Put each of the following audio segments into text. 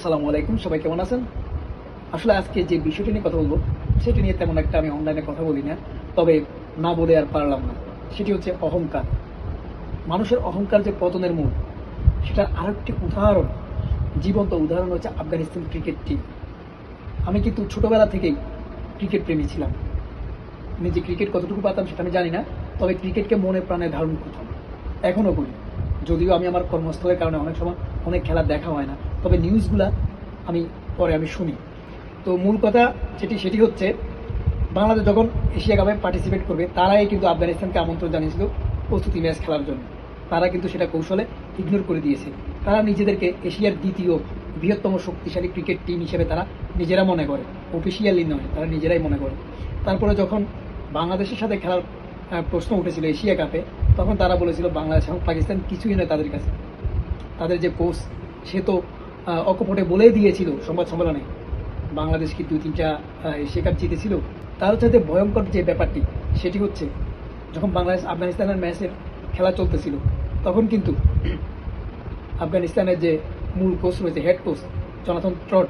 আসসালামু আলাইকুম, সবাই কেমন আছেন? আসলে আজকে যে বিষয়টি নিয়ে কথা বলবো সেটি নিয়ে তেমন একটা আমি অনলাইনে কথা বলি না, তবে না বলে আর পারলাম না। সেটি হচ্ছে অহংকার। মানুষের অহংকার যে পতনের মূল, সেটার আরেকটি উদাহরণ, জীবন্ত উদাহরণ হচ্ছে আফগানিস্তান ক্রিকেট টিম। আমি কিন্তু ছোটবেলা থেকেই ক্রিকেট প্রেমী ছিলাম। আমি যে ক্রিকেট কতটুকু পারতাম সেটা আমি জানি না, তবে ক্রিকেটকে মনে প্রাণে ধারণ করতাম, এখনও করি। যদিও আমি আমার কর্মস্থলের কারণে অনেক সময় অনেক খেলা দেখা হয় না, তবে নিউজগুলা আমি শুনি। তো মূল কথা সেটি হচ্ছে, বাংলাদেশ যখন এশিয়া কাপে পার্টিসিপেট করবে তার আগে কিন্তু আফগানিস্তানকে আমন্ত্রণ জানিয়েছিল প্রস্তুতি ম্যাচ খেলার জন্য। তারা কিন্তু সেটা কৌশলে ইগনোর করে দিয়েছে। তারা নিজেদেরকে এশিয়ার দ্বিতীয় বৃহত্তম শক্তিশালী ক্রিকেট টিম হিসেবে তারা নিজেরা মনে করে, অফিসিয়ালি নয়, তারা নিজেরাই মনে করে। তারপরে যখন বাংলাদেশের সাথে খেলার প্রশ্ন উঠেছিল এশিয়া কাপে, তখন তারা বলেছিল বাংলাদেশ এবং পাকিস্তান কিছুই নয় তাদের কাছে। তাদের যে কোচ, সে তো অকপটে বলেই দিয়েছিল সংবাদ সম্মেলনে বাংলাদেশ কি 2-3টা এশিয়া কাপ জিতেছিল। তার সাথে ভয়ঙ্কর যে ব্যাপারটি সেটি হচ্ছে, যখন বাংলাদেশ আফগানিস্তানের ম্যাচের খেলা চলতেছিল, তখন কিন্তু আফগানিস্তানের যে মূল কোচ রয়েছে, হেড কোচ জনাথন ট্রট,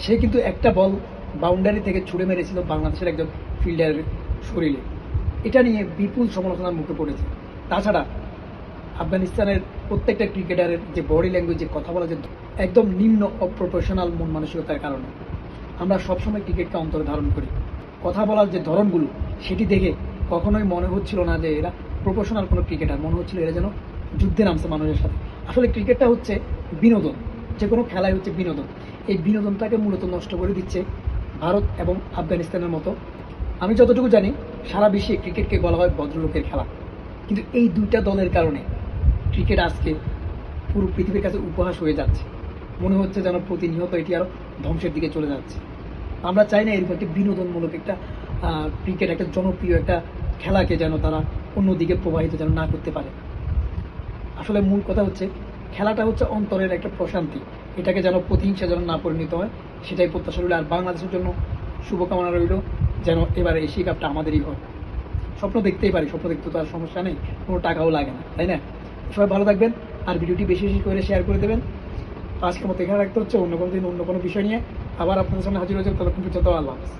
সে কিন্তু একটা বল বাউন্ডারি থেকে ছুড়ে মেরেছিল বাংলাদেশের একজন ফিল্ডারের শরীরে। এটা নিয়ে বিপুল সমালোচনার মুখে পড়েছে। তাছাড়া আফগানিস্তানের প্রত্যেকটা ক্রিকেটারের যে বডি ল্যাঙ্গুয়েজ, যে কথা বলা, যে একদম নিম্ন অপ্রফেশনাল মন মানসিকতার কারণে আমরা সবসময় ক্রিকেটকে অন্তরে ধারণ করি। কথা বলার যে ধরনগুলো, সেটি দেখে কখনোই মনে হচ্ছিল না যে এরা প্রফেশনাল কোনো ক্রিকেটার, মনে হচ্ছিল এরা যেন যুদ্ধে নামছে মানুষের সাথে। আসলে ক্রিকেটটা হচ্ছে বিনোদন, যে কোনো খেলাই হচ্ছে বিনোদন। এই বিনোদনটাকে মূলত নষ্ট করে দিচ্ছে ভারত এবং আফগানিস্তানের মতো। আমি যতটুকু জানি, সারা বিশ্বে ক্রিকেটকে বলা হয় ভদ্রলোকের খেলা, কিন্তু এই দুইটা দলের কারণে ক্রিকেট আজকে পুরো পৃথিবীর কাছে উপহাস হয়ে যাচ্ছে। মনে হচ্ছে যেন প্রতিনিয়ত এটি আরও ধ্বংসের দিকে চলে যাচ্ছে। আমরা চাই না এরকম একটা বিনোদনমূলক একটা ক্রিকেট, একটা জনপ্রিয় একটা খেলাকে যেন তারা অন্যদিকে প্রবাহিত যেন না করতে পারে। আসলে মূল কথা হচ্ছে, খেলাটা হচ্ছে অন্তরের একটা প্রশান্তি, এটাকে যেন প্রতিহিংসা যেন না পরিণত হয়, সেটাই প্রত্যাশা রইল। আর বাংলাদেশের জন্য শুভকামনা রইল, যেন এবার এশিয়া কাপটা আমাদেরই হয়। স্বপ্ন দেখতেই পারি, স্বপ্ন দেখতে তো আর সমস্যা নেই, কোনো টাকাও লাগে না, তাই না? সবাই ভালো থাকবেন, আর ভিডিওটি বেশি বেশি করে শেয়ার করে দেবেন। আজকের মতো এখানে রাখতে হচ্ছে, অন্য কোনো দিন অন্য কোনো বিষয় নিয়ে আবার আপনাদের সামনে হাজির হয়ে যাবে। ততক্ষণ পর্যন্ত আল্লাহ হাফেজ।